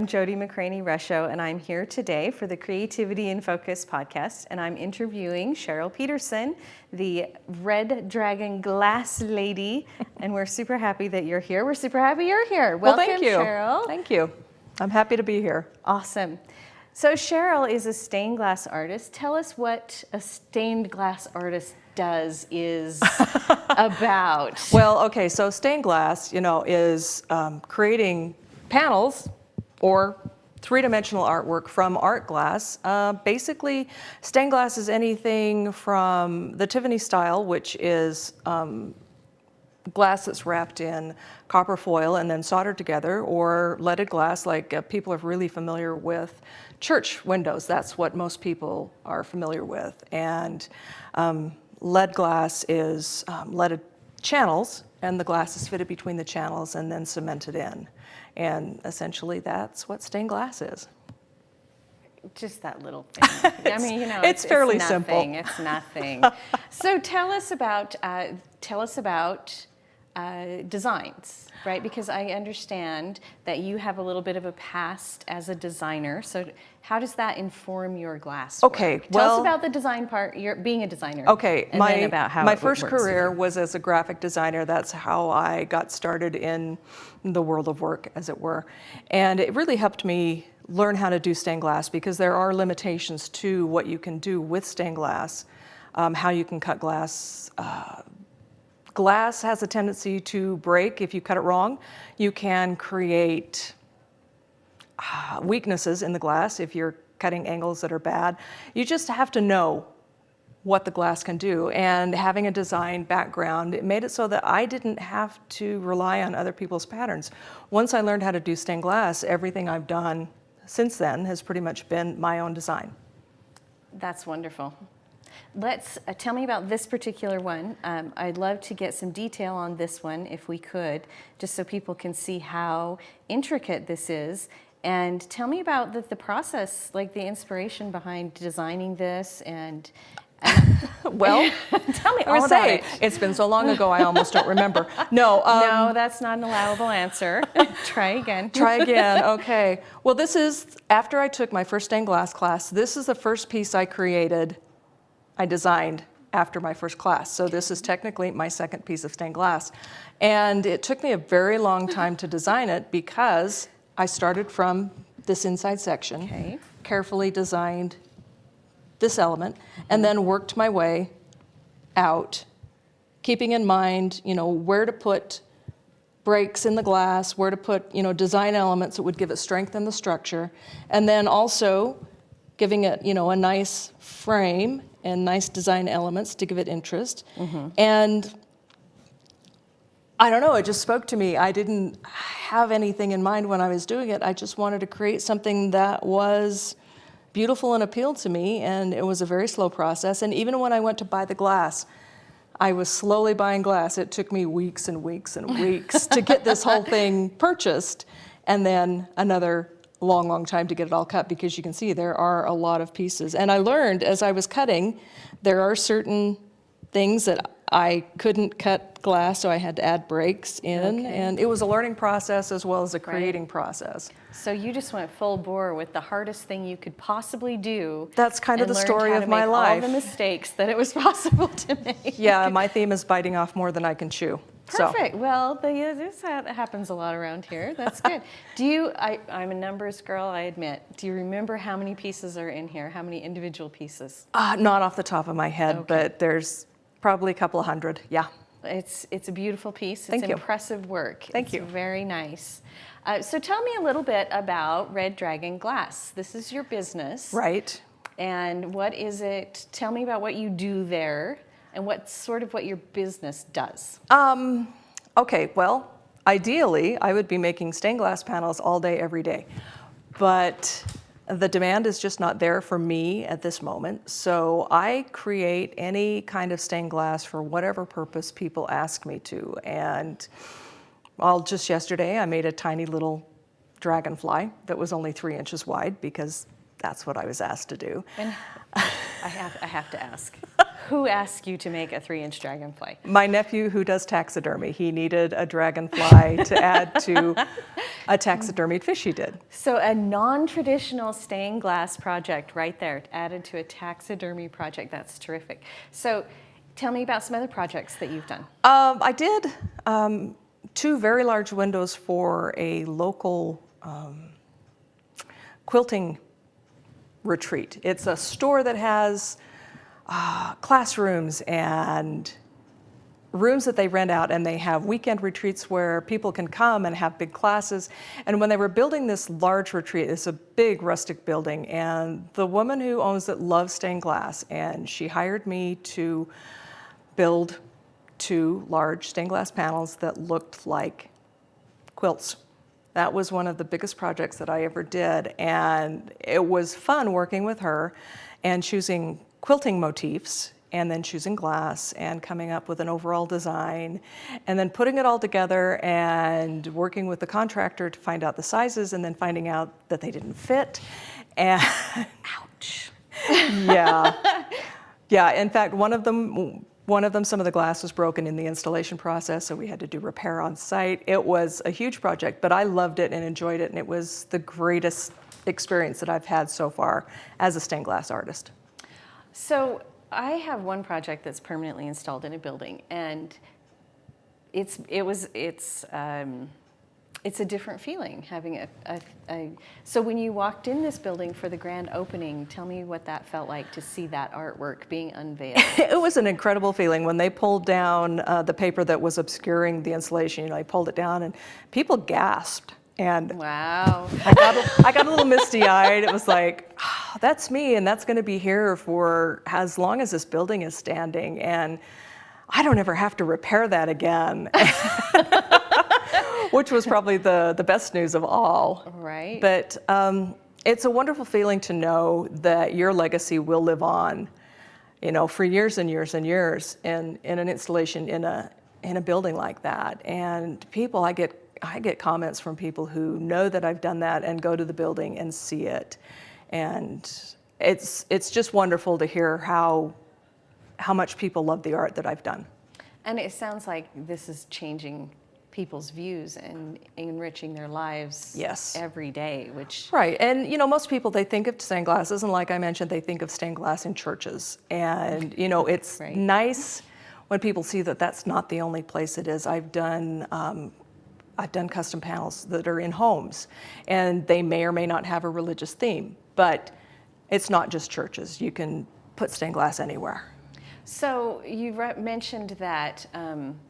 I'm Jodi McRaney-Rusho, and I'm here today for the Creativity in Focus podcast, and I'm interviewing Cheryl Peterson, the Red Dragon Glass Lady, and we're super happy that you're here. We're super happy you're here. Welcome, thank you. Cheryl. Thank you. I'm happy to be here. Awesome. So Cheryl is a stained glass artist. Tell us what a stained glass artist is about. Well, okay, so stained glass, is creating panels or three-dimensional artwork from art glass. Basically, stained glass is anything from the Tiffany style, which is glass that's wrapped in copper foil and then soldered together, or leaded glass, like people are really familiar with church windows. That's what most people are familiar with. And lead glass is leaded channels, and the glass is fitted between the channels and then cemented in. And essentially, that's what stained glass is. Just that little thing. It's fairly simple. It's nothing. So tell us about designs, right? Because I understand that you have a little bit of a past as a designer. So how does that inform your glass work? Okay, tell us about the design part. You're being a designer. Okay, and then about how my first career was as a graphic designer. That's how I got started in the world of work, as it were. And it really helped me learn how to do stained glass, because there are limitations to what you can do with stained glass, how you can cut glass. Glass has a tendency to break if you cut it wrong. You can create weaknesses in the glass if you're cutting angles that are bad. You just have to know what the glass can do. And having a design background, it made it so that I didn't have to rely on other people's patterns. Once I learned how to do stained glass, everything I've done since then has pretty much been my own design. That's wonderful. Let's tell me about this particular one. I'd love to get some detail on this one if we could, just so people can see how intricate this is. And tell me about the process, like the inspiration behind designing this and well, tell me all about it. It's been so long ago, I almost don't remember. No, no, that's not an allowable answer. Try again. Try again, okay. Well, this is, after I took my first stained glass class, this is the first piece I designed after my first class. So this is technically my second piece of stained glass. And it took me a very long time to design it, because I started from this inside section, carefully designed this element, and then worked my way out, keeping in mind, where to put breaks in the glass, where to put, design elements that would give it strength in the structure, and then also giving it, a nice frame and nice design elements to give it interest. And I don't know, it just spoke to me. I didn't have anything in mind when I was doing it. I just wanted to create something that was beautiful and appealed to me, and it was a very slow process. And even when I went to buy the glass, I was slowly buying glass. It took me weeks and weeks and weeks to get this whole thing purchased, and then another long time to get it all cut, because you can see there are a lot of pieces. And I learned as I was cutting, there are certain things that I couldn't cut glass, so I had to add breaks in. And it was a learning process as well as a creating process. So you just went full bore with the hardest thing you could possibly do. That's kind of the story of my life. All the mistakes that it was possible to make. Yeah, my theme is biting off more than I can chew. Perfect. So. Well, this happens a lot around here. That's good. I'm a numbers girl, I admit. Do you remember how many pieces are in here? How many individual pieces? Not off the top of my head, but there's probably a couple of hundred, yeah. It's a beautiful piece. Thank you. Impressive work. Thank you. Very nice. So tell me a little bit about Red Dragon Glass. This is your business. Right. And what is it? Tell me about what you do there and what your business does. Okay, well, ideally, I would be making stained glass panels all day, every day. But the demand is just not there for me at this moment. So I create any kind of stained glass for whatever purpose people ask me to. And just yesterday, I made a tiny little dragonfly that was only 3 inches wide, because that's what I was asked to do. And I have to ask, who asked you to make a 3-inch dragonfly? My nephew, who does taxidermy, he needed a dragonfly to add to a taxidermied fish he did. So a non-traditional stained glass project right there, added to a taxidermy project. That's terrific. So tell me about some other projects that you've done. I did 2 very large windows for a local quilting retreat. It's a store that has classrooms and rooms that they rent out, and they have weekend retreats where people can come and have big classes. And when they were building this large retreat, it's a big rustic building, and the woman who owns it loves stained glass, and she hired me to build 2 large stained glass panels that looked like quilts. That was one of the biggest projects that I ever did, and it was fun working with her and choosing quilting motifs and then choosing glass and coming up with an overall design and then putting it all together and working with the contractor to find out the sizes and then finding out that they didn't fit. And Ouch. yeah. Yeah, in fact, one of them, some of the glass was broken in the installation process, so we had to do repair on site. It was a huge project, but I loved it and enjoyed it, and it was the greatest experience that I've had so far as a stained glass artist. So I have one project that's permanently installed in a building, and it's a different feeling having so when you walked in this building for the grand opening, tell me what that felt like to see that artwork being unveiled. It was an incredible feeling when they pulled down the paper that was obscuring the installation. You know, they pulled it down and people gasped. And wow. I got a little misty-eyed. It was like, oh, that's me, and that's going to be here for as long as this building is standing, and I don't ever have to repair that again. Which was probably the best news of all. Right. But it's a wonderful feeling to know that your legacy will live on, you know, for years and years and years in an installation in a building like that. And people, I get comments from people who know that I've done that and go to the building and see it. And it's just wonderful to hear how much people love the art that I've done. And it sounds like this is changing people's views and enriching their lives Yes. every day, which... Right, and you know, most people, they think of stained glasses, and like I mentioned, they think of stained glass in churches. And you know, it's right. nice when people see that that's not the only place it is. I've done custom panels that are in homes, and they may or may not have a religious theme, but it's not just churches. You can put stained glass anywhere. So you mentioned that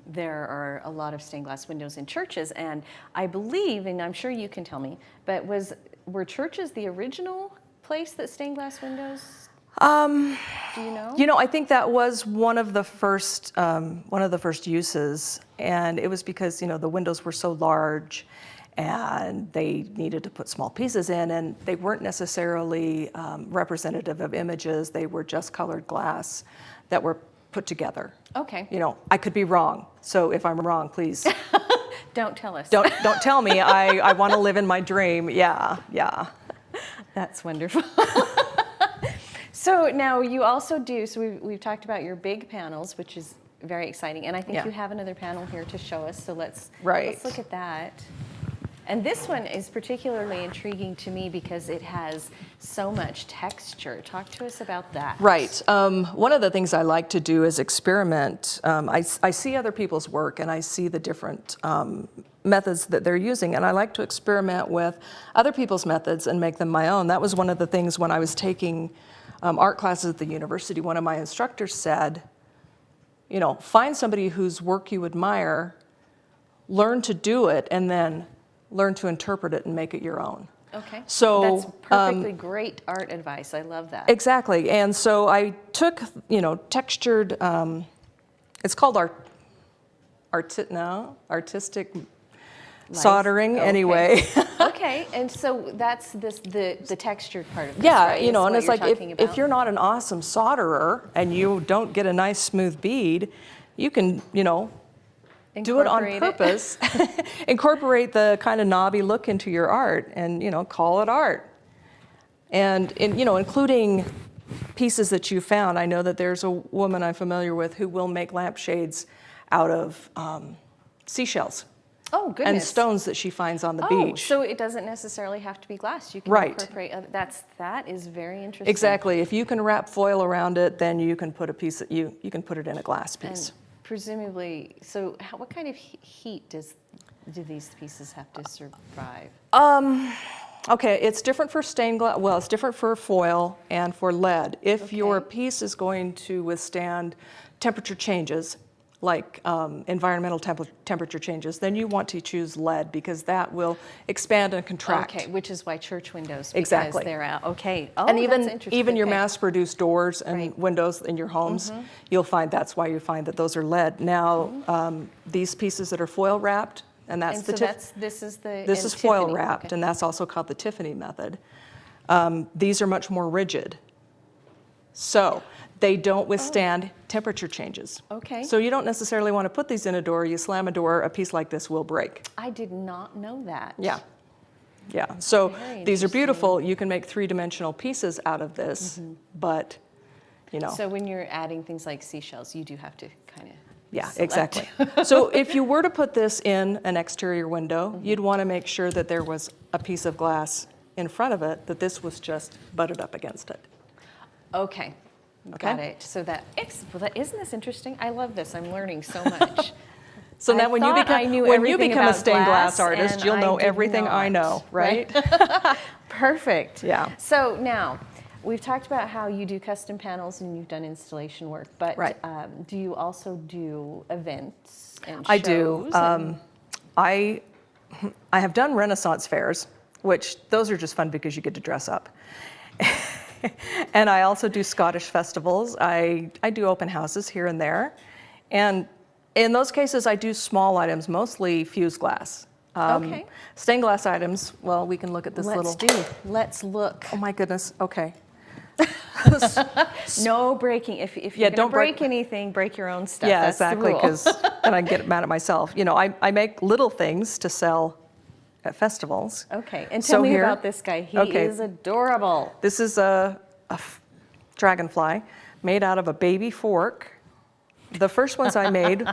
there are a lot of stained glass windows in churches, and I believe, and I'm sure you can tell me, but were churches the original place that stained glass windows? Do you know? You know, I think that was one of the first uses, and it was because, you know, the windows were so large and they needed to put small pieces in, and they weren't necessarily representative of images. They were just colored glass that were put together. Okay. You know, I could be wrong, so if I'm wrong, please Don't tell us. don't tell me. I want to live in my dream. Yeah. That's wonderful. So now you also do, so we've talked about your big panels, which is very exciting, and I think you have another panel here to show us, so let's look at that. And this one is particularly intriguing to me because it has so much texture. Talk to us about that. Right. One of the things I like to do is experiment. I see other people's work and I see the different methods that they're using, and I like to experiment with other people's methods and make them my own. That was one of the things when I was taking art classes at the university. One of my instructors said, you know, find somebody whose work you admire, learn to do it, and then learn to interpret it and make it your own. Okay. So that's perfectly great art advice. I love that. Exactly. And so I took, you know, textured, it's called artistic soldering anyway. Okay. And so that's the textured part of this, Yeah, right? you know, and it's like if if you're not an awesome solderer and you don't get a nice smooth bead, you can, you know, do it on purpose, incorporate the kind of knobby look into your art and, you know, call it art. And you know, including pieces that you found. I know that there's a woman I'm familiar with who will make lampshades out of seashells. Oh, goodness. And stones that she finds on the Oh, beach. so it doesn't necessarily have to be glass. You can Right. incorporate that is very interesting. Exactly. If you can wrap foil around it, then you can put a piece you can put it in a glass piece. And presumably, so what kind of heat do these pieces have to survive? Okay, it's different for stained glass. Well, it's different for foil and for lead. If your Okay. piece is going to withstand temperature changes, like environmental temperature changes, then you want to choose lead because that will expand and contract. Okay, which is why church windows, because Exactly. they're out. Okay. Oh, And that's interesting. even your Okay. mass-produced doors and Right. windows in your homes, you'll find that's why you find that those are lead. Now, these pieces that are foil wrapped, and that's And the so tip. this is the This and is foil Tiffany. wrapped, Okay. and that's also called the Tiffany method. These are much more rigid. So they don't withstand temperature changes. Okay. So you don't necessarily want to put these in a door. You slam a door, a piece like this will break. I did not know that. Yeah. Yeah. So Very these are interesting. beautiful. You can make three-dimensional pieces out of this, but, you know. So when you're adding things like seashells, you do have to kind of Yeah, exactly. So if you were to put this in an exterior window, you'd want to make sure that there was a piece of glass in front of it, that this was just butted up against it. Okay. Okay. Got it. So isn't this interesting? I love this. I'm learning so much. So I now when you thought I become, knew when you everything become a about stained glass glass, artist, and you'll know I did everything I not, know, right? Perfect. Yeah. So now, we've talked about how you do custom panels and you've done installation work, but Right. do you also do events and I do. shows? and- I have done Renaissance fairs, which those are just fun because you get to dress up. And I also do Scottish festivals. I do open houses here and there. And in those cases, I do small items, mostly fused glass. Okay. Stained glass items, well, we can look at this Let's look. Oh my goodness, okay. No breaking. If you're Yeah, going to don't break- break anything, break your own stuff. Yeah, That's the exactly, rule. because then I get mad at myself. You know, I make little things to sell at festivals. Okay, and So tell me here- about this guy. He okay. is adorable. This is a dragonfly made out of a baby fork. The first ones I made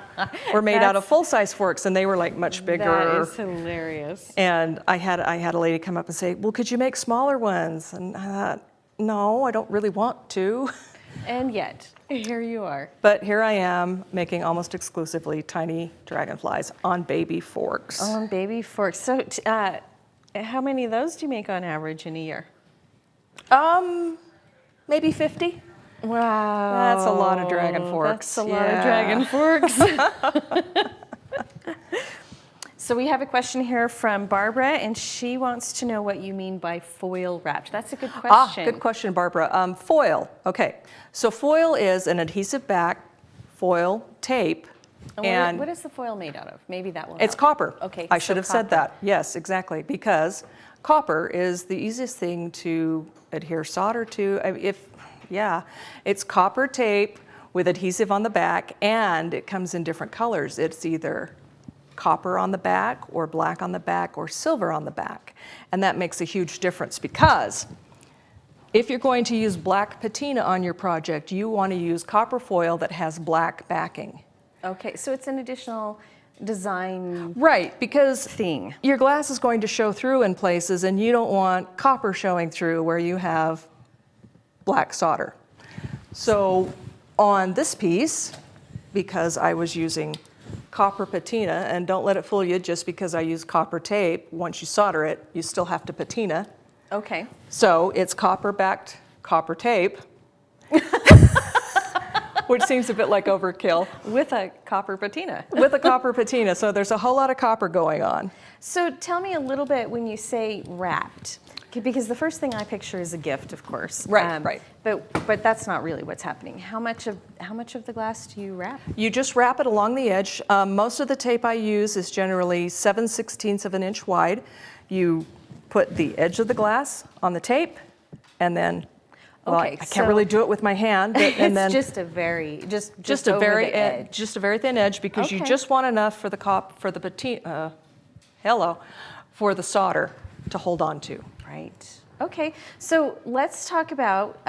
were made out of full-size forks, and they were like much bigger. That is hilarious. And I had a lady come up and say, "Well, could you make smaller ones?" And I thought, "No, I don't really want to." And yet, here you are. But here I am making almost exclusively tiny dragonflies on baby forks. On baby forks. So, how many of those do you make on average in a year? Maybe 50. Wow. That's a lot of dragon forks. That's a lot of Yeah. dragon forks. So we have a question here from Barbara, and she wants to know what you mean by foil wrapped. That's a good question. Good question, Barbara. Foil. Okay. So foil is an adhesive back foil tape. And what is the foil made out of? Maybe that will It's help. copper. Okay. I so should have said copper. that. Yes, exactly. Because copper is the easiest thing to adhere solder to. It's copper tape with adhesive on the back, and it comes in different colors. It's either copper on the back or black on the back or silver on the back. And that makes a huge difference because if you're going to use black patina on your project, you want to use copper foil that has black backing. Okay, so it's an additional design Right, because thing. your glass is going to show through in places, and you don't want copper showing through where you have black solder. So on this piece, because I was using copper patina, and don't let it fool you, just because I use copper tape, once you solder it, you still have to patina. Okay. So it's copper-backed copper tape, which seems a bit like overkill, With a copper patina. with a copper patina. So there's a whole lot of copper going on. So tell me a little bit when you say wrapped, because the first thing I picture is a gift, of course. Right. But that's not really what's happening. How much of the glass do you wrap? You just wrap it along the edge. Most of the tape I use is generally 7/16 of an inch wide. You put the edge of the glass on the tape, and then, well, Okay, I can't so- really do it with my hand, but, and then It's just a very just a over very the edge. just a very thin edge, because you Okay. just want enough for the for the solder to hold on to. Right. Okay, so let's talk about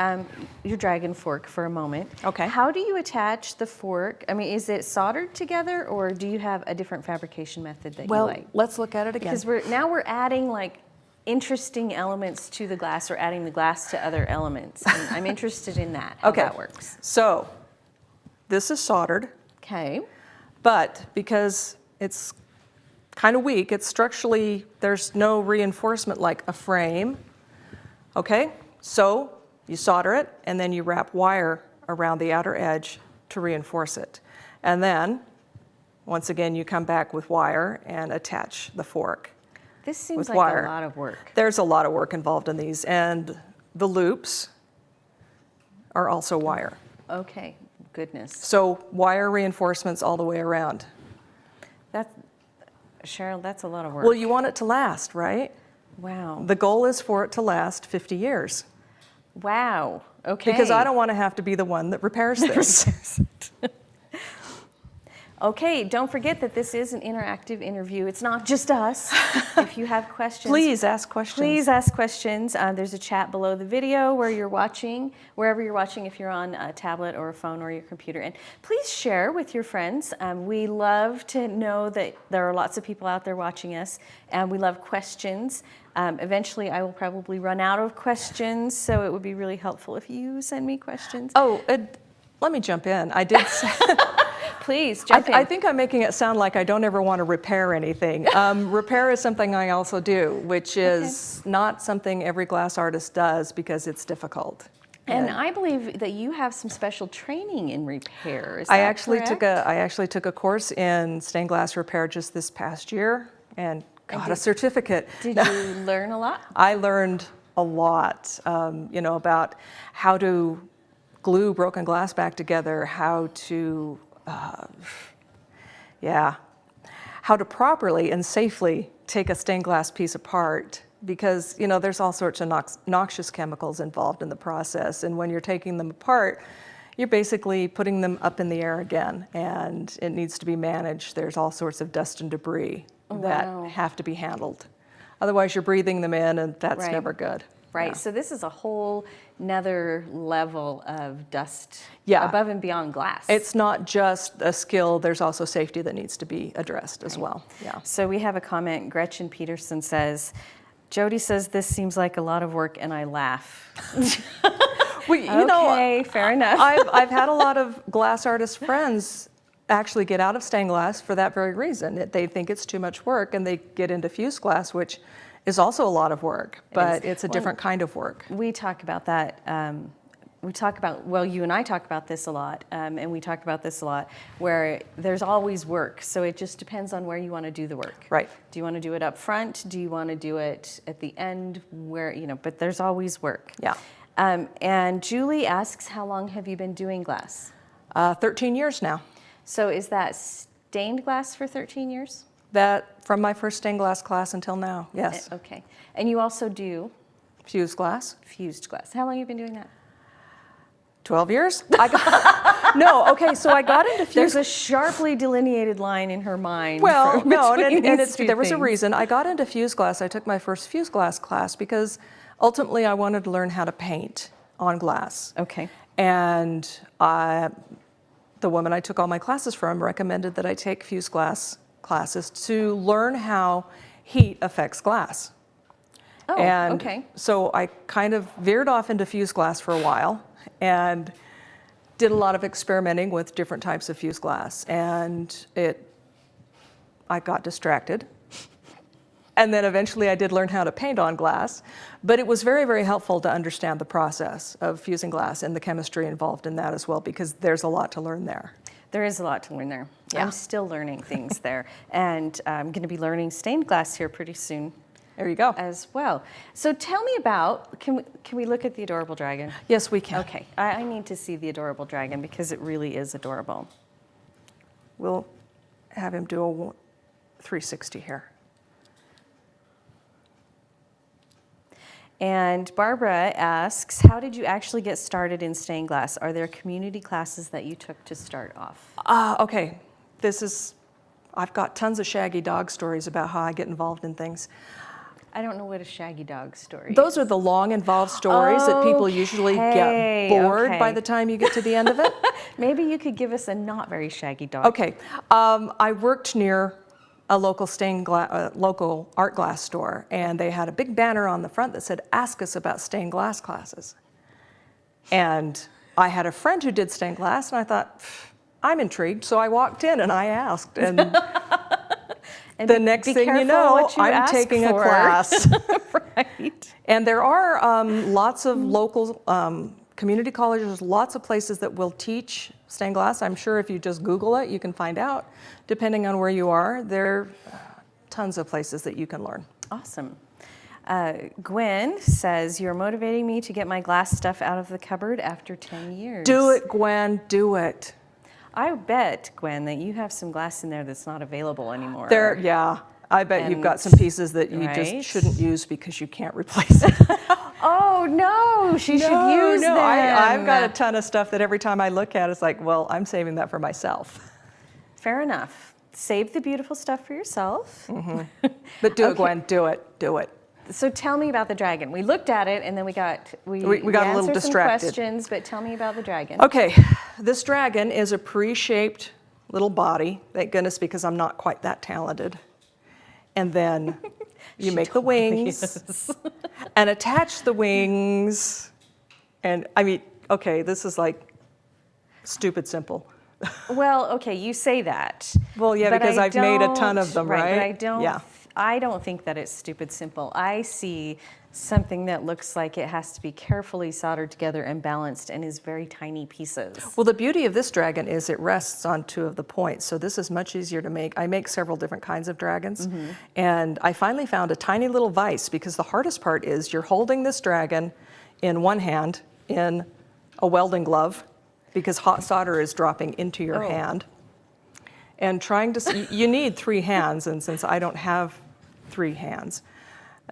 your dragon fork for a moment. Okay. How do you attach the fork? I mean, is it soldered together, or do you have a different fabrication method that you like? Let's look at it again. Because we're adding like interesting elements to the glass, or adding the glass to other elements. And I'm interested in that, how that works. So this is soldered, Okay. but because it's kind of weak, it's structurally, there's no reinforcement like a frame. Okay, so you solder it, and then you wrap wire around the outer edge to reinforce it. And then, once again, you come back with wire and attach the fork. This seems with like wire. a lot of work. There's a lot of work involved in these, and the loops are also wire. Okay, goodness. So wire reinforcements all the way around. Cheryl, that's a lot of work. Well, you want it to last, right? Wow. The goal is for it to last 50 years. Wow. Okay. Because I don't want to have to be the one that repairs this. Okay, don't forget that this is an interactive interview. It's not just us. If you have questions, Please ask questions. Please ask questions. There's a chat below the video where you're watching, wherever you're watching, if you're on a tablet or a phone or your computer. And please share with your friends. We love to know that there are lots of people out there watching us, and we love questions. Eventually, I will probably run out of questions, so it would be really helpful if you send me questions. Oh, let me jump in. I did say... Please, jump in. I think I'm making it sound like I don't ever want to repair anything. Repair is something I also do, which is not something every glass artist does because it's difficult. And I believe that you have some special training in repair. Is I that actually correct? took a course in stained glass repair just this past year and got a certificate. Did you learn a lot? I learned a lot, about how to glue broken glass back together, how to how to properly and safely take a stained glass piece apart, because there's all sorts of noxious chemicals involved in the process, and when you're taking them apart, you're basically putting them up in the air again, and it needs to be managed. There's all sorts of dust and debris that have to be handled. Otherwise, you're breathing them in, and that's never good. Right, so this is a whole nother level of dust above and beyond glass. It's not just a skill, there's also safety that needs to be addressed as well. Yeah. So we have a comment. Gretchen Peterson says, Jodi says this seems like a lot of work, and I laugh. Okay, fair enough. I've had a lot of glass artist friends actually get out of stained glass for that very reason. They think it's too much work, and they get into fused glass, which is also a lot of work, but it's a different kind of work. We talk about that. You and I talk about this a lot, and we talk about this a lot, where there's always work. So it just depends on where you want to do the work. Right. Do you want to do it up front? Do you want to do it at the end? But there's always work. Yeah. And Julie asks, how long have you been doing glass? 13 years now. So is that stained glass for 13 years? That from my first stained glass class until now, yes. Okay. And you also do? Fused glass. Fused glass. How long have you been doing that? 12 years? So I got into fused. There's a sharply delineated line in her mind. Well, no, and there was a reason. I got into fused glass. I took my first fused glass class because ultimately I wanted to learn how to paint on glass. Okay. And the woman I took all my classes from recommended that I take fused glass classes to learn how heat affects glass. Oh, and okay. So I kind of veered off into fused glass for a while and did a lot of experimenting with different types of fused glass, and I got distracted. And then eventually I did learn how to paint on glass, but it was very, very helpful to understand the process of fusing glass and the chemistry involved in that as well, because there's a lot to learn there. There is a lot to learn there. Yeah. I'm still learning things there, and I'm going to be learning stained glass here pretty soon. There you go. As well. So tell me about, can we look at the adorable dragon? Yes, we can. Okay, I need to see the adorable dragon because it really is adorable. We'll have him do a 360 here. And Barbara asks, how did you actually get started in stained glass? Are there community classes that you took to start off? Okay, I've got tons of shaggy dog stories about how I get involved in things. I don't know what a shaggy dog story Those is. are the long, involved stories that people usually get bored by okay. the time you get to the end of it. Maybe you could give us a not very shaggy dog. Okay, I worked near a local local art glass store, and they had a big banner on the front that said, "Ask us about stained glass classes." And I had a friend who did stained glass, and I thought, I'm intrigued, so I walked in and I asked, and, And the next thing you know, I'm taking a class. Right. And there are lots of local community colleges, lots of places that will teach stained glass. I'm sure if you just Google it, you can find out. Depending on where you are, there are tons of places that you can learn. Awesome. Gwen says, you're motivating me to get my glass stuff out of the cupboard after 10 years. Do it, Gwen, do it. I bet, Gwen, that you have some glass in there that's not available anymore. Yeah, I bet you've got And- some pieces that you right? just shouldn't use because you can't replace it. Oh, no, she should use them. I've got a ton of stuff that every time I look at, it's like, well, I'm saving that for myself. Fair enough. Save the beautiful stuff for yourself. But do it, Gwen, do it, do it. So tell me about the dragon. We looked at it and then we got a little answered distracted. some questions, but tell me about the dragon. Okay, this dragon is a pre-shaped little body. Thank goodness, because I'm not quite that talented. And then you make the wings and attach the wings. And I mean, okay, this is like stupid simple. Well, okay, you say that. Well, yeah, but because I I've made a ton don't- of them, right? But I don't. Yeah. I don't think that it's stupid simple. I see something that looks like it has to be carefully soldered together and balanced and is very tiny pieces. Well, the beauty of this dragon is it rests on two of the points, so this is much easier to make. I make several different kinds of dragons, and I finally found a tiny little vise, because the hardest part is you're holding this dragon in one hand in a welding glove, because hot solder is dropping into your hand, and trying to, you need 3 hands, and since I don't have 3 hands,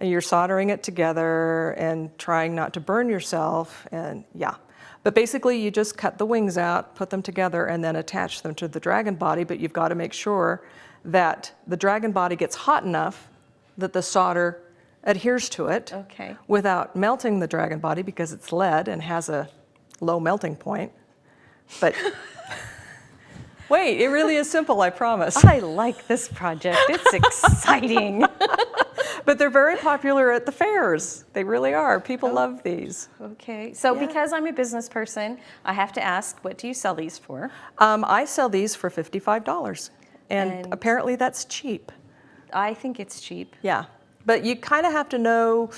you're soldering it together and trying not to burn yourself, and yeah. But basically you just cut the wings out, put them together, and then attach them to the dragon body, but you've got to make sure that the dragon body gets hot enough that the solder adheres to it without melting the dragon body, because it's lead and has a low melting point. But wait, it really is simple, I promise. I like this project. It's exciting. But they're very popular at the fairs. They really are. People love these. Okay, so because I'm a business person, I have to ask, what do you sell these for? I sell these for $55, and apparently that's cheap. I think it's cheap. Yeah, but you kind of have to know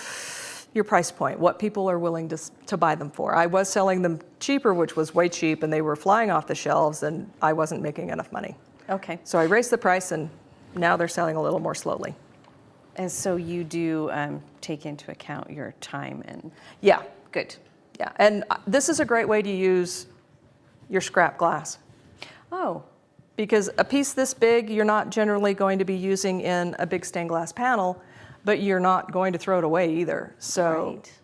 your price point, what people are willing to buy them for. I was selling them cheaper, which was way cheap, and they were flying off the shelves, and I wasn't making enough money. Okay. So I raised the price, and now they're selling a little more slowly. And so you do take into account your time and... Yeah. Good. Yeah, and this is a great way to use your scrap glass. Oh. Because a piece this big, you're not generally going to be using in a big stained glass panel, but you're not going to throw it away either. So Right.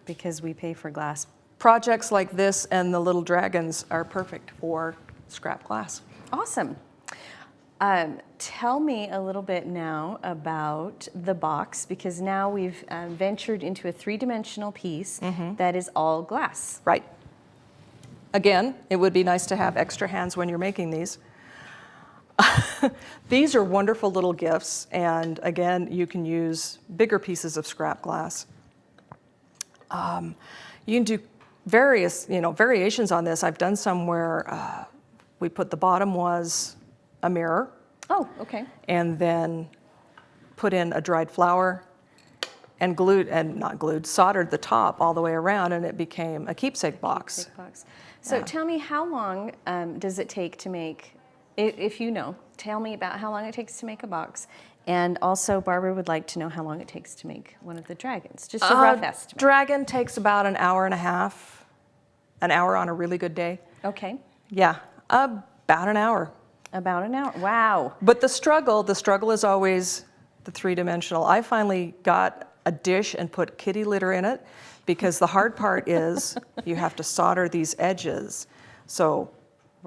Because we pay for glass. projects like this and the little dragons are perfect for scrap glass. Awesome. Tell me a little bit now about the box, because now we've ventured into a 3-dimensional piece that is all glass. Right. Again, it would be nice to have extra hands when you're making these. These are wonderful little gifts, and again, you can use bigger pieces of scrap glass. You can do various, variations on this. I've done some where we put the bottom was a mirror. Oh, okay. And then put in a dried flower and soldered the top all the way around, and it became a keepsake box. Big box. So tell me, how long does it take to make, if you know, tell me about how long it takes to make a box. And also, Barbara would like to know how long it takes to make one of the dragons. Just a rough estimate. Dragon takes about an hour and a half, an hour on a really good day. Okay. Yeah, about an hour. About an hour. Wow. But the struggle is always the 3-dimensional. I finally got a dish and put kitty litter in it, because the hard part is you have to solder these edges. So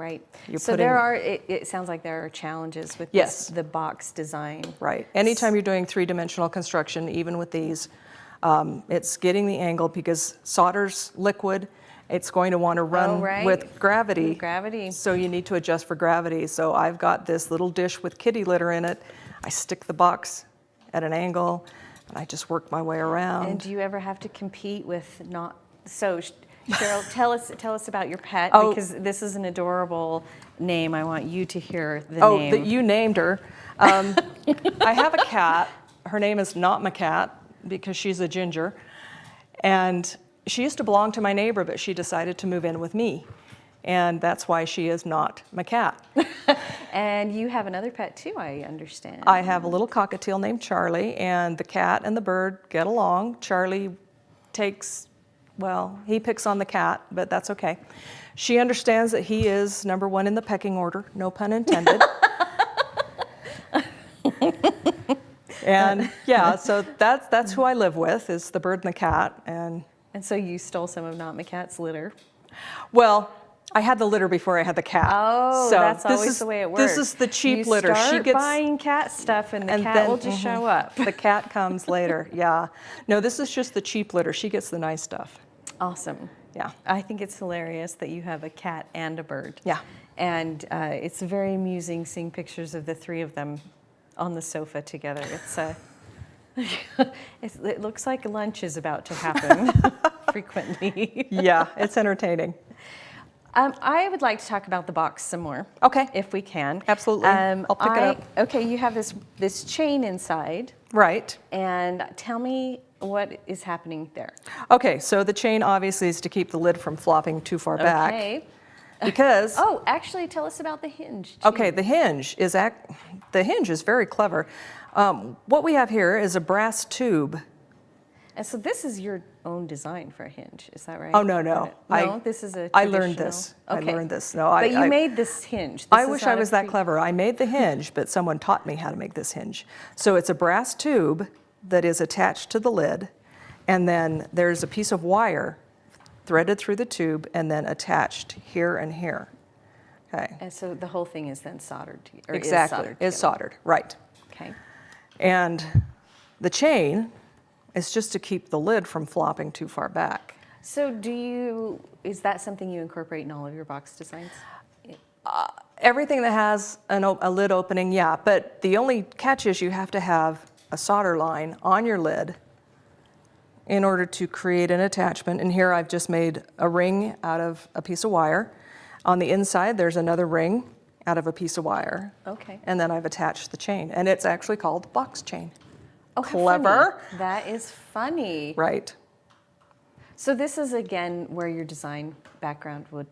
Right. You're So putting- there are, it sounds like there are challenges with Yes. the box design. Right. Anytime you're doing three-dimensional construction, even with these, it's getting the angle because solder's liquid. It's going to want to run right. with gravity. With gravity. So you need to adjust for gravity. So I've got this little dish with kitty litter in it. I stick the box at an angle, and I just work my way around. And do you ever have to compete with not, so Cheryl, tell us about your pet, Oh. because this is an adorable name. I want you to hear the Oh, name. that you named her. I have a cat. Her name is Not My Cat because she's a ginger. And she used to belong to my neighbor, but she decided to move in with me. And that's why she is Not My Cat. And you have another pet too, I understand. I have a little cockatiel named Charlie, and the cat and the bird get along. Charlie he picks on the cat, but that's okay. She understands that he is number one in the pecking order, no pun intended. And yeah, so that's who I live with, is the bird and the cat. And so you stole some of Not My Cat's litter. well, I had the litter before I had the cat. Oh, so that's this always is, the way it works. This is the cheap you litter. Start She gets buying cat stuff, and the cat then- will just show up. The cat comes later. Yeah. No, this is just the cheap litter. She gets the nice stuff. Awesome. Yeah. I think it's hilarious that you have a cat and a bird. Yeah. And it's very amusing seeing pictures of the three of them on the sofa together. It looks like lunch is about to happen frequently. Yeah, it's entertaining. I would like to talk about the box some more. Okay. If we can. Absolutely. I'll pick it up. Okay, you have this chain inside. Right. And tell me what is happening there. Okay, so the chain obviously is to keep the lid from flopping too far back. Okay. Because Oh, actually, tell us about the hinge. Too. okay, the hinge is very clever. What we have here is a brass tube. And so this is your own design for a hinge, is that right? Oh, no. This is a I learned traditional- this. Okay. I learned this. No, But you made this hinge. I wish I was that clever. I made the hinge, but someone taught me how to make this hinge. So it's a brass tube that is attached to the lid, and then there's a piece of wire threaded through the tube and then attached here and here. Okay. And so the whole thing is then soldered. Or Exactly. Is soldered, right. Okay. And the chain is just to keep the lid from flopping too far back. So is that something you incorporate in all of your box designs? Everything that has a lid opening, yeah, but the only catch is you have to have a solder line on your lid in order to create an attachment. And here I've just made a ring out of a piece of wire. On the inside, there's another ring out of a piece of wire. Okay. And then I've attached the chain, and it's actually called box chain. Oh, how Clever. funny. That is funny. Right. So this is, again, where your design background would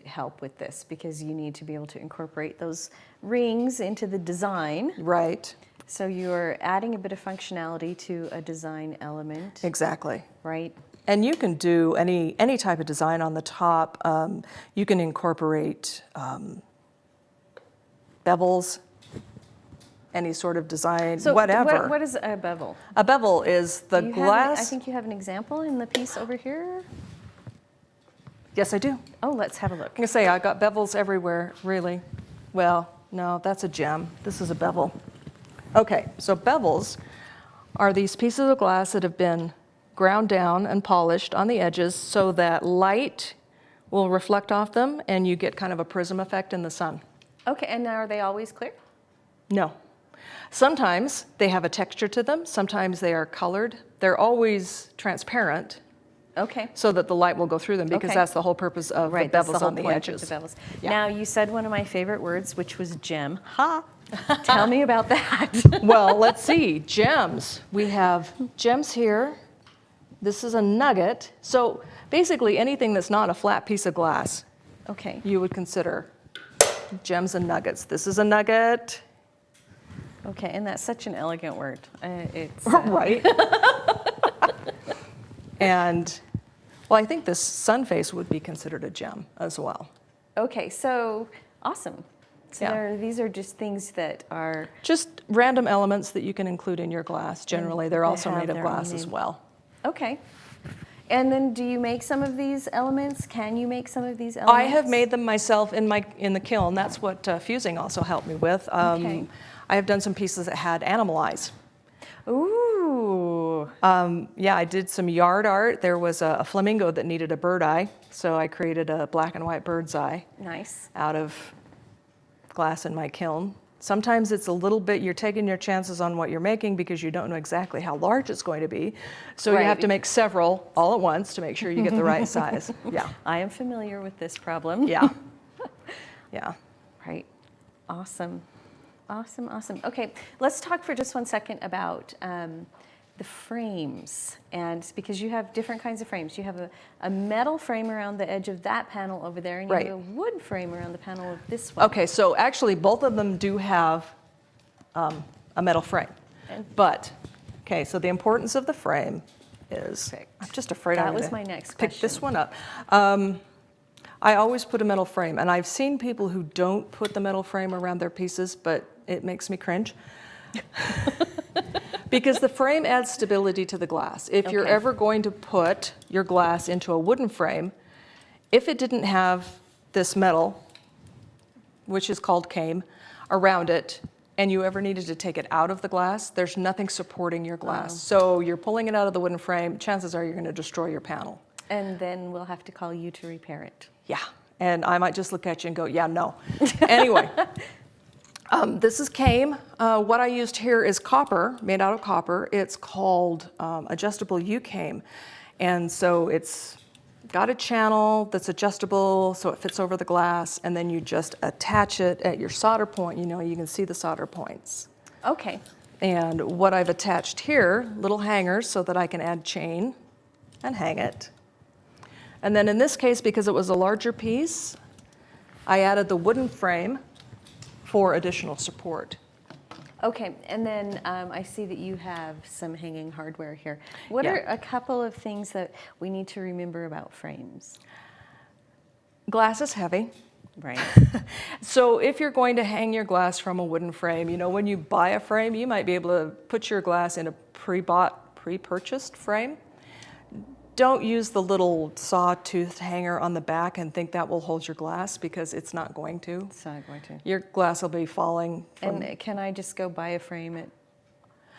help with this, because you need to be able to incorporate those rings into the design. Right. So you're adding a bit of functionality to a design element, Exactly. right? And you can do any type of design on the top. You can incorporate bevels, any sort of design, So whatever. what is a bevel? A bevel is the You have glass. I think you have an example in the piece over here. Yes, I do. I'm Oh, let's have a look. gonna say I got bevels everywhere, really. Well, no, that's a gem. This is a bevel. Okay, so bevels are these pieces of glass that have been ground down and polished on the edges so that light will reflect off them and you get kind of a prism effect in the sun. Okay, and are they always clear? No. Sometimes they have a texture to them, sometimes they are colored. They're always transparent Okay. so that the light will go through them, because Okay. that's the whole purpose of Right, the that's bevels whole on the point of edges. the bevels. Yeah. Now, you said one of my favorite words, which was gem. Ha! Tell me about that. Well, let's see, gems. We have gems here. This is a nugget. So basically anything that's not a flat piece of glass, Okay. you would consider gems and nuggets. This is a nugget. Okay, and that's such an elegant word. It's Right. And, well, I think this sun face would be considered a gem as well. Okay, so awesome. So Yeah. these are just things that are Just random elements that you can include in your glass. Generally, they're they also have made of their own glass as name. well. okay. And then do you make some of these elements? Can you make some of these elements? I have made them myself in the kiln. That's what fusing also helped me with. Okay. I have done some pieces that had animal eyes. Ooh. Yeah, I did some yard art. There was a flamingo that needed a bird eye, so I created a black and white bird's eye. Nice. Out of glass in my kiln. Sometimes it's a little bit, you're taking your chances on what you're making because you don't know exactly how large it's going to be. So you have to make several all at once to make sure you get the right size. Yeah. I am familiar with this problem. Yeah. Yeah. Right. Awesome. Awesome, awesome. Okay, let's talk for just 1 second about the frames, and because you have different kinds of frames. You have a metal frame around the edge of that panel over there, and you have a wood frame around the panel of this one. Okay, so actually both of them do have a metal frame. But, okay, so the importance of the frame is, I'm just afraid that I'm was gonna my next question. pick this one up. I always put a metal frame, and I've seen people who don't put the metal frame around their pieces, but it makes me cringe. Because the frame adds stability to the glass. If you're ever going to put your glass into a wooden frame, if it didn't have this metal, which is called cane, around it, and you ever needed to take it out of the glass, there's nothing supporting your glass. So you're pulling it out of the wooden frame, chances are you're going to destroy your panel. And then we'll have to call you to repair it. Yeah, and I might just look at you and go, yeah, no. Anyway. This is cane. What I used here is copper, made out of copper. It's called adjustable U-cane. And so it's got a channel that's adjustable so it fits over the glass, and then you just attach it at your solder point. You know, you can see the solder points. Okay. And what I've attached here, little hangers so that I can add chain and hang it. And then in this case, because it was a larger piece, I added the wooden frame for additional support. Okay, and then I see that you have some hanging hardware here. What are a couple of things that we need to remember about frames? Glass is heavy. Right. So if you're going to hang your glass from a wooden frame, you know, when you buy a frame, you might be able to put your glass in a pre-bought, pre-purchased frame. Don't use the little sawtooth hanger on the back and think that will hold your glass, because it's not going to. It's not going to. Your glass will be falling from... And can I just go buy a frame at...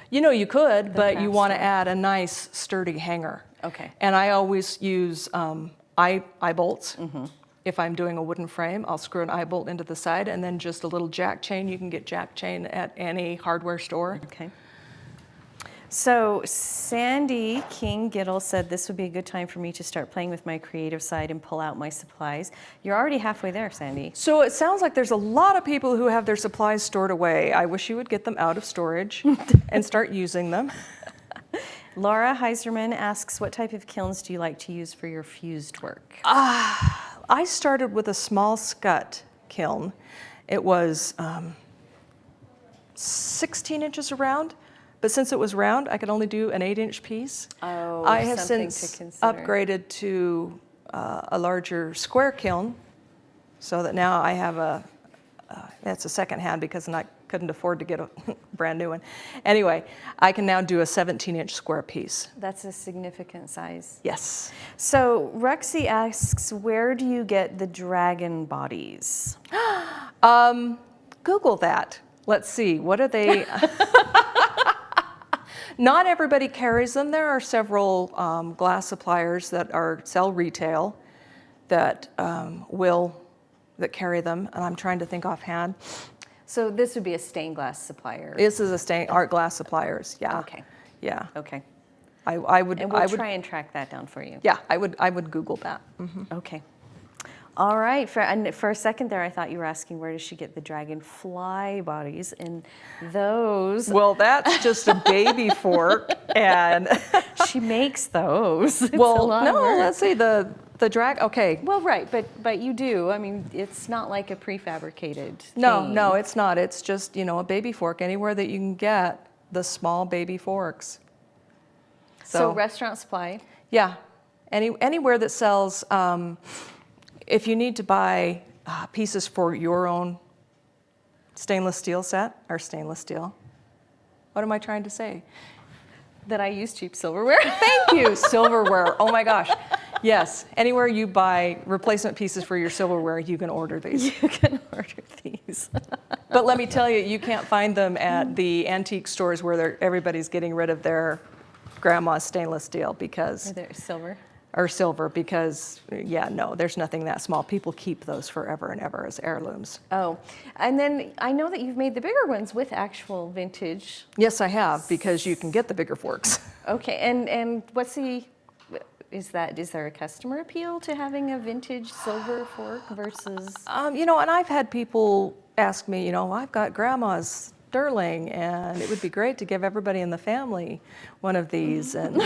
You know, you could, but you want to add a nice sturdy hanger. Okay. And I always use eye bolts. If I'm doing a wooden frame, I'll screw an eye bolt into the side, and then just a little jack chain. You can get jack chain at any hardware store. Okay. So Sandy King Giddle said this would be a good time for me to start playing with my creative side and pull out my supplies. You're already halfway there, Sandy. So it sounds like there's a lot of people who have their supplies stored away. I wish you would get them out of storage and start using them. Laura Heiserman asks, what type of kilns do you like to use for your fused work? I started with a small scut kiln. It was 16 inches around. But since it was round, I could only do an 8-inch piece. Oh, I have something since to consider. upgraded to a larger square kiln, so that now I have it's a second hand because I couldn't afford to get a brand new one. Anyway, I can now do a 17-inch square piece. That's a significant size. Yes. So Ruxy asks, where do you get the dragon bodies? Google that. Let's see, what are they? Not everybody carries them. There are several glass suppliers that sell retail that that carry them, and I'm trying to think offhand. So this would be a stained glass supplier. This is art glass suppliers. Yeah. Okay. Yeah. Okay. I would. And we'll try and track that down for you. Yeah, I would Google that. Okay. All right. For a second there, I thought you were asking where does she get the dragonfly bodies, and those. Well, that's just a baby fork, and she makes those. It's well, a lot no, of work. let's see the drag. Okay. Well, right, but you do. I mean, it's not like a prefabricated thing. No, it's not. It's just, you know, a baby fork. Anywhere that you can get the small baby forks. So restaurant supply. Yeah, anywhere that sells. If you need to buy pieces for your own stainless steel set, or stainless steel, what am I trying to say? that I use cheap silverware. Thank you, silverware. Oh my gosh. Yes, anywhere you buy replacement pieces for your silverware, you can order these. You can order these. But let me tell you, you can't find them at the antique stores where everybody's getting rid of their grandma's stainless steel because, Or they're silver. or silver because, yeah, no, there's nothing that small. People keep those forever and ever as heirlooms. Oh, and then I know that you've made the bigger ones with actual vintage. Yes, I have, because you can get the bigger forks. Okay, and what's the, is there a customer appeal to having a vintage silver fork versus? You know, and I've had people ask me, you know, I've got grandma's sterling, and it would be great to give everybody in the family one of these. And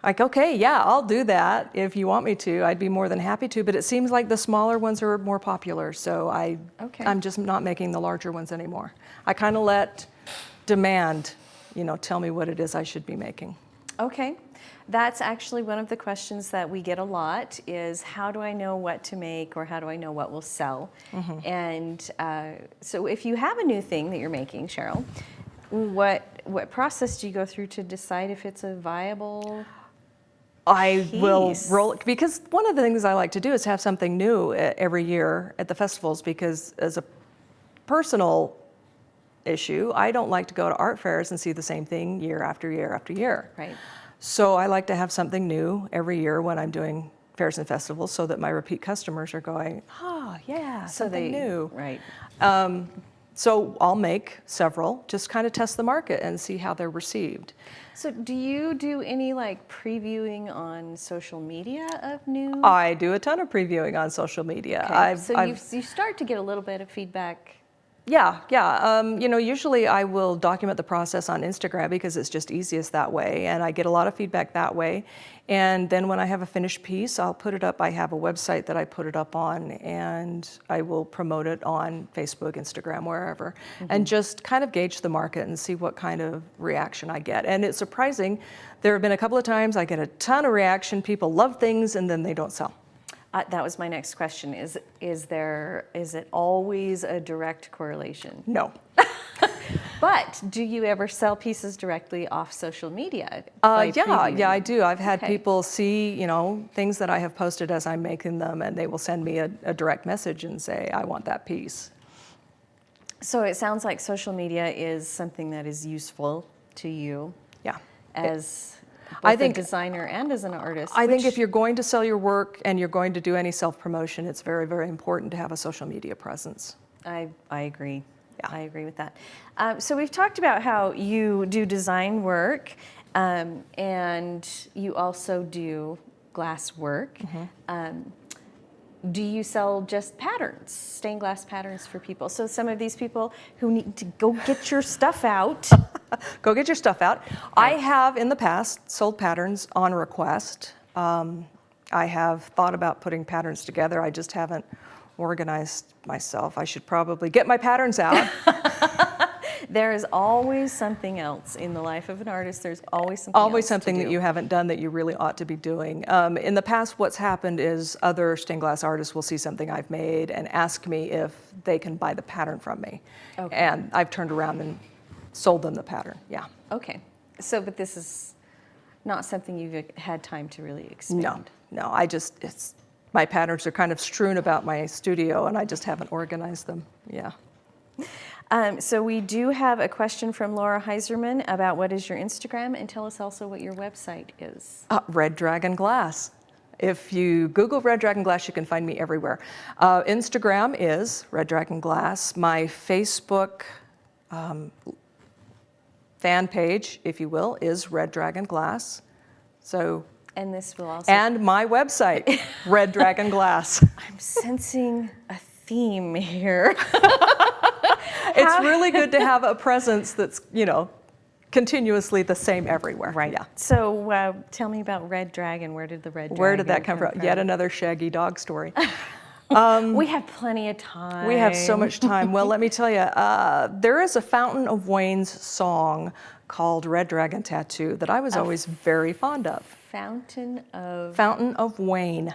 like, okay, yeah, I'll do that if you want me to. I'd be more than happy to. But it seems like the smaller ones are more popular, so I'm just not making the larger ones anymore. I kind of let demand, you know, tell me what it is I should be making. Okay. That's actually one of the questions that we get a lot is how do I know what to make or how do I know what will sell? Mm-hmm. And so if you have a new thing that you're making, Cheryl, what process do you go through to decide if it's a viable I piece? will roll it, because one of the things I like to do is have something new every year at the festivals, because as a personal issue, I don't like to go to art fairs and see the same thing year after year after year. Right. So I like to have something new every year when I'm doing fairs and festivals so that my repeat customers are going, oh, yeah, something new. Right. So I'll make several, just kind of test the market and see how they're received. So do you do any like previewing on social media of new? I do a ton of previewing on social media. Okay. So you start to get a little bit of feedback. Yeah. You know, usually I will document the process on Instagram because it's just easiest that way, and I get a lot of feedback that way. And then when I have a finished piece, I'll put it up. I have a website that I put it up on, and I will promote it on Facebook, Instagram, wherever, and just kind of gauge the market and see what kind of reaction I get. And it's surprising. There have been a couple of times I get a ton of reaction. People love things, and then they don't sell. That was my next question. Is it always a direct correlation? No. But do you ever sell pieces directly off social media? Yeah, I do. I've had people see, you know, things that I have posted as I'm making them, and they will send me a direct message and say, I want that piece. So it sounds like social media is something that is useful to you. Yeah. As both a designer and as an artist. I think if you're going to sell your work and you're going to do any self-promotion, it's very, very important to have a social media presence. I agree. Yeah. I agree with that. So we've talked about how you do design work and you also do glass work. Mm-hmm. Do you sell just patterns, stained glass patterns for people? So some of these people who need to go get your stuff out. Go get your stuff out. Right. I have in the past sold patterns on request. I have thought about putting patterns together. I just haven't organized myself. I should probably get my patterns out. There is always something else in the life of an artist. There's always something that you haven't done that you really ought to be doing. In the past, what's happened is other stained glass artists will see something I've made and ask me if they can buy the pattern from me. Okay. And I've turned around and sold them the pattern, yeah. Okay. So, but this is not something you've had time to really expand. No, my patterns are kind of strewn about my studio and I just haven't organized them, yeah. So we do have a question from Laura Heiserman about what is your Instagram, and tell us also what your website is. Red Dragon Glass. If you Google Red Dragon Glass, you can find me everywhere. Instagram is Red Dragon Glass. My Facebook fan page, if you will, is Red Dragon Glass. So. And this will also. And my website, Red Dragon Glass. I'm sensing a theme here. It's really good to have a presence that's, you know, continuously the same everywhere. Right. Yeah. So tell me about Red Dragon. Where did the Red Dragon Where did that come from? Yet another shaggy dog story. We have plenty of time. We have so much time. Well, let me tell you, there is a Fountain of Wayne's song called Red Dragon Tattoo that I was always very fond of. Fountain of Wayne.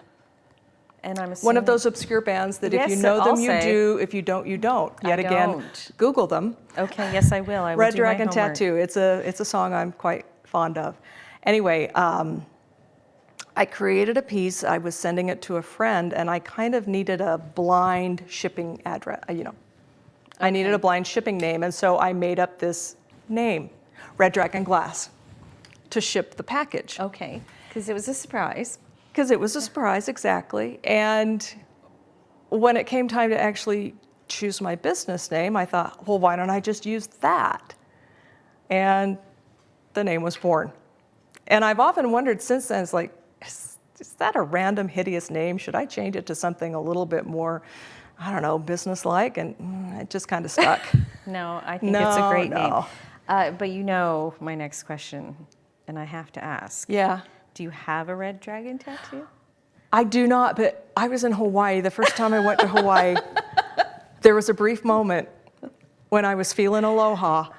And I'm assuming one of those obscure bands that if Yes, you know I'll them, you say. do. If you don't, you don't. Yet I again, don't. Google them. Okay, yes, I will. I will Red do my Dragon homework. Tattoo. It's a song I'm quite fond of. Anyway, I created a piece. I was sending it to a friend, and I kind of needed a blind shipping address. I needed a blind shipping name, and so I made up this name, Red Dragon Glass, to ship the package. Okay, because it was a surprise. Because it was a surprise, exactly. And when it came time to actually choose my business name, I thought, well, why don't I just use that? And the name was born. And I've often wondered since then, it's like, is that a random, hideous name? Should I change it to something a little bit more, I don't know, business-like? And it just kind of stuck. No, I think it's a great No. name. But you know my next question, and I have to ask. Yeah. Do you have a red dragon tattoo? I do not, but I was in Hawaii. The first time I went to Hawaii, there was a brief moment when I was feeling aloha.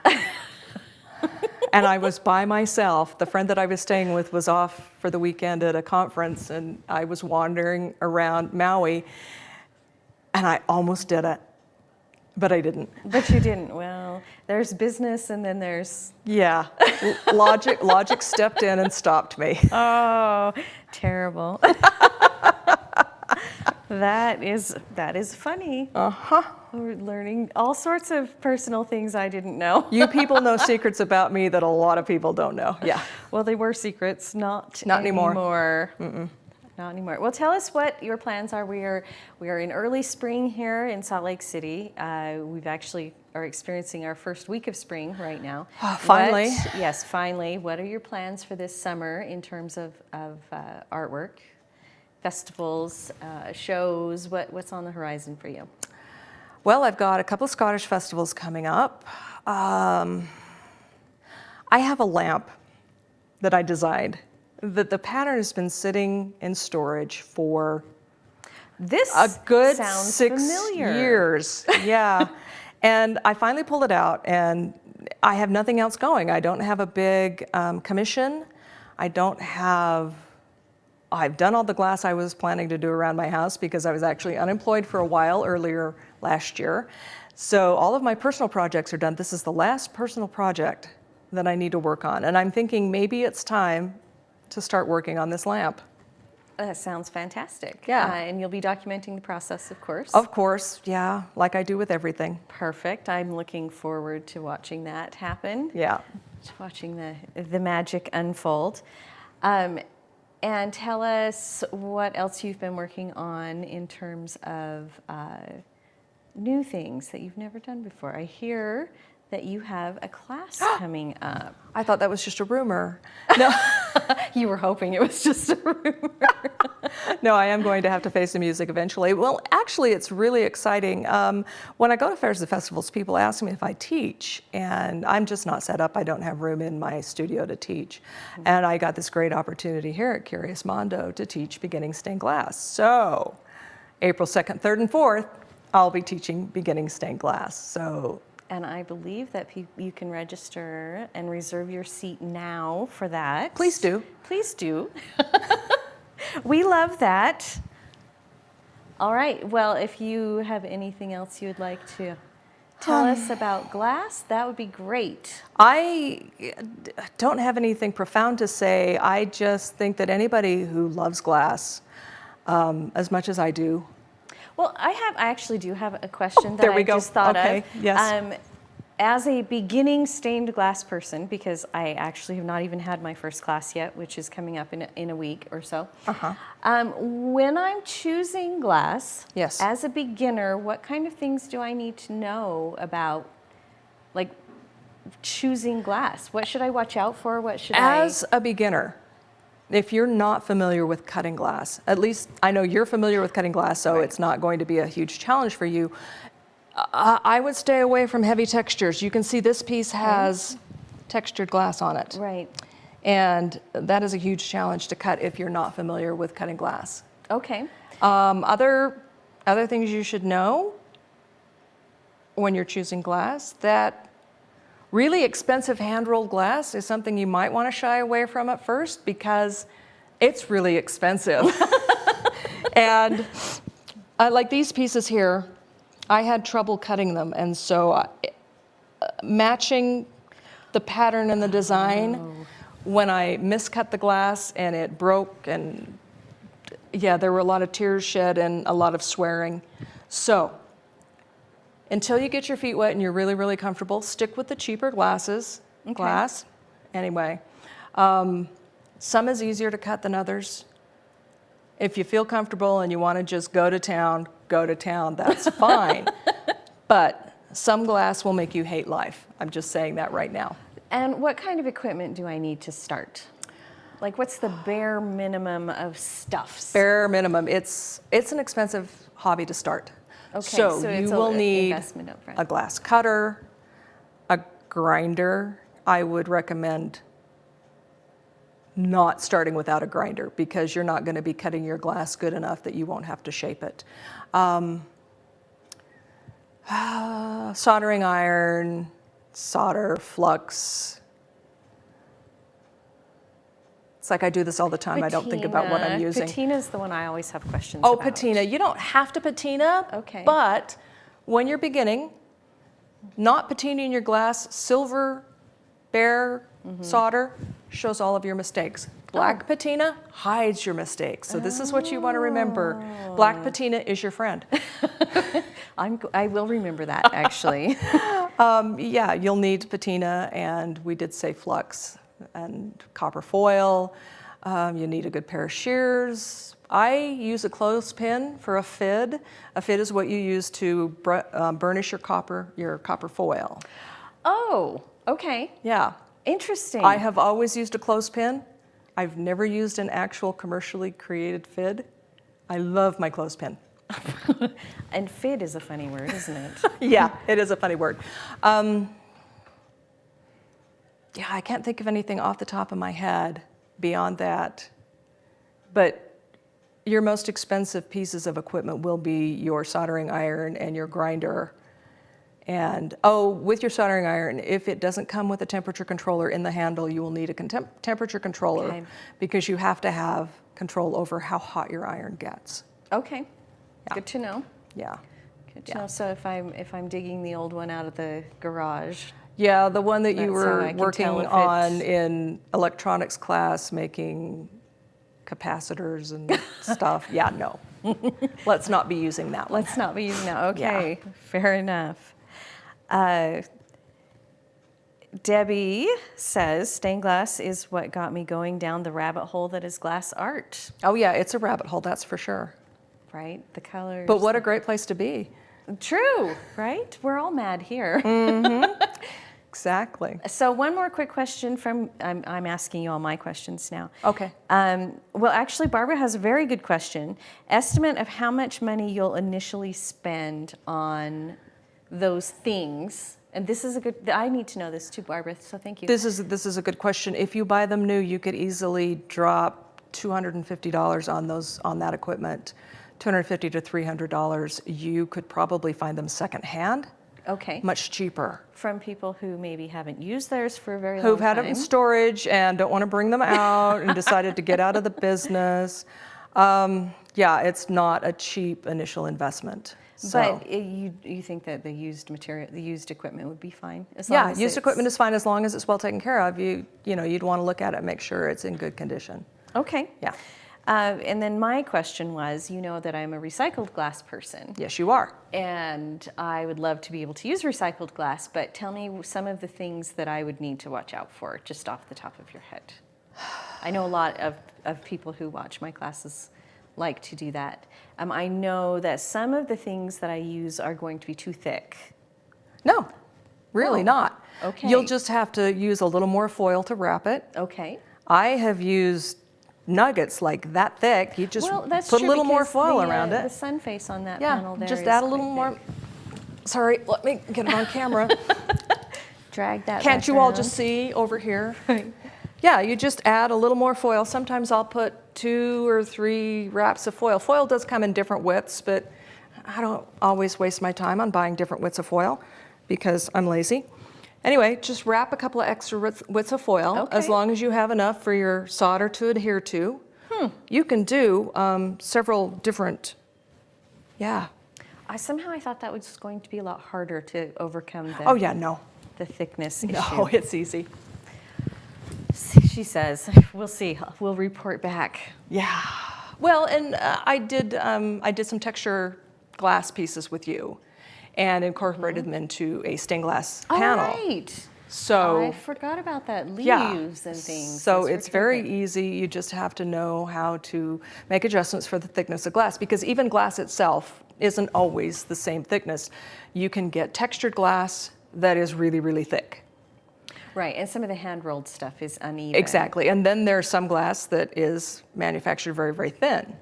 And I was by myself. The friend that I was staying with was off for the weekend at a conference, and I was wandering around Maui, and I almost did it, but I didn't. But you didn't. Well, there's business, and then there's... Yeah, logic stepped in and stopped me. Oh, terrible. That is funny. Uh-huh. We're learning all sorts of personal things I didn't know. You people know secrets about me that a lot of people don't know. Yeah. Well, they were secrets, not anymore. Not anymore. Well, tell us what your plans are. We are in early spring here in Salt Lake City. We've actually are experiencing our first week of spring right now. Finally. Yes, finally. What are your plans for this summer in terms of artwork, festivals, shows? What's on the horizon for you? Well, I've got a couple of Scottish festivals coming up. I have a lamp that I designed. The pattern has been sitting in storage for This a good sounds 6 familiar. years. Yeah. And I finally pulled it out, and I have nothing else going. I don't have a big commission. I've done all the glass I was planning to do around my house because I was actually unemployed for a while earlier last year. So all of my personal projects are done. This is the last personal project that I need to work on. And I'm thinking maybe it's time to start working on this lamp. That sounds fantastic. Yeah. And you'll be documenting the process, of course. Of course, yeah, like I do with everything. Perfect. I'm looking forward to watching that happen. Yeah. To watching the magic unfold. And tell us what else you've been working on in terms of new things that you've never done before. I hear that you have a class coming up. I thought that was just a rumor. No, You were hoping it was just a rumor. no, I am going to have to face the music eventually. Well, actually, it's really exciting. When I go to fairs and festivals, people ask me if I teach, and I'm just not set up. I don't have room in my studio to teach. And I got this great opportunity here at Curious Mondo to teach beginning stained glass. So, April 2nd, 3rd, and 4th, I'll be teaching beginning stained glass. So. And I believe that you can register and reserve your seat now for that. Please do. Please do. We love that. All right. Well, if you have anything else you would like to tell us about glass, that would be great. I don't have anything profound to say. I just think that anybody who loves glass as much as I do. Well, I actually do have a question that There we I go. just thought Okay, of. yes. As a beginning stained glass person, because I actually have not even had my first class yet, which is coming up in a week or so. When I'm choosing glass, Yes. as a beginner, what kind of things do I need to know about, like, choosing glass? What should I watch out for? What should As a beginner, if you're not familiar with cutting glass, at least I know you're familiar with cutting glass, so it's not going to be a huge challenge for you. I would stay away from heavy textures. You can see this piece has textured glass on it. Right. And that is a huge challenge to cut if you're not familiar with cutting glass. Okay. Other things you should know when you're choosing glass, that really expensive hand-rolled glass is something you might want to shy away from at first because it's really expensive. And like these pieces here, I had trouble cutting them, and so matching the pattern and the design, when I miscut the glass and it broke, and yeah, there were a lot of tears shed and a lot of swearing. So until you get your feet wet and you're really, really comfortable, stick with the cheaper glass. Anyway, some is easier to cut than others. If you feel comfortable and you want to just go to town, that's fine. But some glass will make you hate life. I'm just saying that right now. And what kind of equipment do I need to start? Like, what's the bare minimum of stuffs? Bare minimum. It's an expensive hobby to start. Okay, so you will need investment up front. A glass cutter, a grinder. I would recommend not starting without a grinder because you're not going to be cutting your glass good enough that you won't have to shape it. Soldering iron, solder, flux. It's like I do this all the time. I don't think about what I'm using. Patina's the one I always have questions about. about. Patina. You don't have to patina. Okay. But when you're beginning, not patinaing your glass, silver, bare solder shows all of your mistakes. Black patina hides your mistakes. So this is what you want to remember. Black patina is your friend. I will remember that, actually. Yeah, you'll need patina, and we did say flux and copper foil. You need a good pair of shears. I use a clothespin for a fid. A fid is what you use to burnish your copper foil. Oh, okay. Yeah. Interesting. I have always used a clothespin. I've never used an actual commercially created fid. I love my clothespin. And fid is a funny word, isn't it? Yeah, it is a funny word. Yeah, I can't think of anything off the top of my head beyond that. But your most expensive pieces of equipment will be your soldering iron and your grinder. And with your soldering iron, if it doesn't come with a temperature controller in the handle, you will need a temperature controller because you have to have control over how hot your iron gets. Okay. Yeah. Good to know. Yeah. Good to know. So if I'm digging the old one out of the garage. Yeah, the one that you were working on it's in electronics class, making capacitors and stuff. Yeah, no. Let's not be using that one. Let's not be using that. Okay, Yeah. fair enough. Debbie says, stained glass is what got me going down the rabbit hole that is glass art. Oh yeah, it's a rabbit hole, that's for sure. Right, the colors. But what a great place to be. True, right? We're all mad here. Exactly. So one more quick question from, I'm asking you all my questions now. Okay. Well, actually, Barbara has a very good question. Estimate of how much money you'll initially spend on those things. And this is I need to know this too, Barbara, so thank you. This is a good question. If you buy them new, you could easily drop $250 on that equipment, $250 to $300. You could probably find them secondhand. Okay. Much cheaper. From people who maybe haven't used theirs for a very long Who've time. had them in storage and don't want to bring them out and decided to get out of the business. Yeah, it's not a cheap initial investment. So. But you think that the used equipment would be fine? Yeah, used equipment is fine as long as it's well taken care of. You'd want to look at it and make sure it's in good condition. Okay. Yeah. And then my question was, you know that I'm a recycled glass person. Yes, you are. And I would love to be able to use recycled glass, but tell me some of the things that I would need to watch out for, just off the top of your head. I know a lot of people who watch my classes like to do that. I know that some of the things that I use are going to be too thick. No, really not. Okay. You'll just have to use a little more foil to wrap it. Okay. I have used nuggets like that thick. You just put a little more foil around it. The sun face on that Yeah, panel there just is add a quite little more. thick. Sorry, let me get it on camera. Drag that Can't back you all around. just see over here? Yeah, you just add a little more foil. Sometimes I'll put 2 or 3 wraps of foil. Foil does come in different widths, but I don't always waste my time on buying different widths of foil because I'm lazy. Anyway, just wrap a couple of extra widths of foil as long as you have enough for your solder to adhere to. you can do several different, yeah. Somehow I thought that was going to be a lot harder to overcome Oh yeah, no. the thickness No, issue. it's easy. She says, we'll see, we'll report back. Yeah. Well, and I did some texture glass pieces with you and incorporated them into a stained glass panel. Oh, right. So I forgot about that, leaves yeah. and things. So Those were it's very terrific. easy. You just have to know how to make adjustments for the thickness of glass, because even glass itself isn't always the same thickness. You can get textured glass that is really, really thick. Right, and some of the hand-rolled stuff is uneven. Exactly, and then there's some glass that is manufactured very, very thin.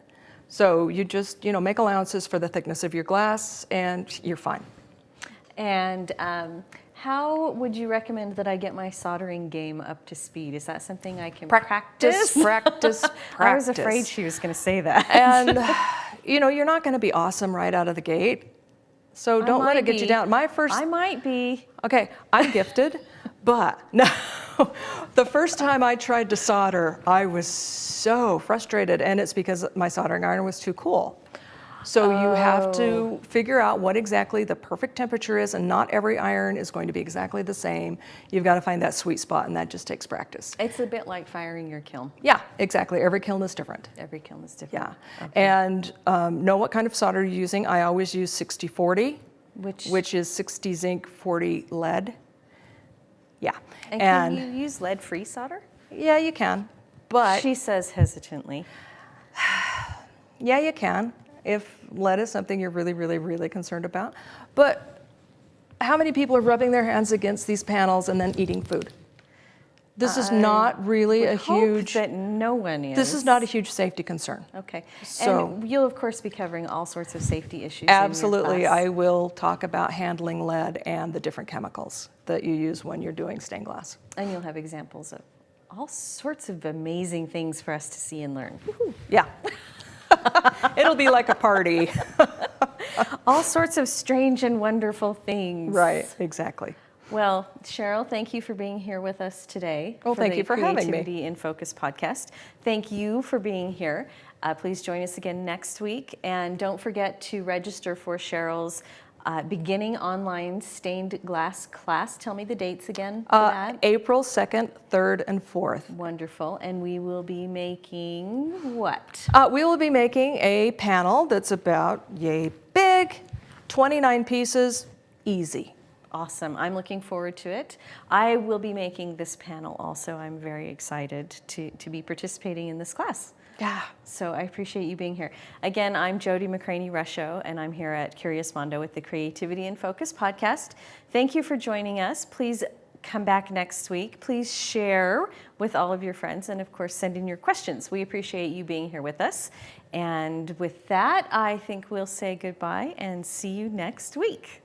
So you just, make allowances for the thickness of your glass and you're fine. And how would you recommend that I get my soldering game up to speed? Is that something I can practice? Practice. I was afraid she was going to say that. And, you're not going to be awesome right out of the gate. So don't let it get you down. I might be. Okay, I'm gifted, but no. The first time I tried to solder, I was so frustrated, and it's because my soldering iron was too cool. So you have to figure out what exactly the perfect temperature is, and not every iron is going to be exactly the same. You've got to find that sweet spot, and that just takes practice. It's a bit like firing your kiln. Yeah, exactly. Every kiln is different. Every kiln is different. Yeah. Okay. And know what kind of solder you're using. I always use 60-40, which is 60 zinc, 40 lead. Yeah. And can you use lead-free solder? Yeah, you can. But She says hesitantly. yeah, you can, if lead is something you're really, really, really concerned about. But how many people are rubbing their hands against these panels and then eating food? This is not really a huge. That no one is. This is not a huge safety concern. Okay. So- And you'll, of course, be covering all sorts of safety issues. Absolutely. In your class. I will talk about handling lead and the different chemicals that you use when you're doing stained glass. And you'll have examples of all sorts of amazing things for us to see and learn. Yeah. It'll be like a party. All sorts of strange and wonderful things. Right, exactly. Well, Cheryl, thank you for being here with us today. Well, thank you for having me. Creativity in Focus podcast. Thank you for being here. Please join us again next week. And don't forget to register for Cheryl's beginning online stained glass class. Tell me the dates again for that. April 2nd, 3rd, and 4th. Wonderful. And we will be making what? We will be making a panel that's about yay big, 29 pieces, easy. Awesome. I'm looking forward to it. I will be making this panel also. I'm very excited to be participating in this class. Yeah. So I appreciate you being here. Again, I'm Jodi McRaney-Rusho, and I'm here at Curious Mondo with the Creativity in Focus podcast. Thank you for joining us. Please come back next week. Please share with all of your friends, and of course, send in your questions. We appreciate you being here with us. And with that, I think we'll say goodbye and see you next week.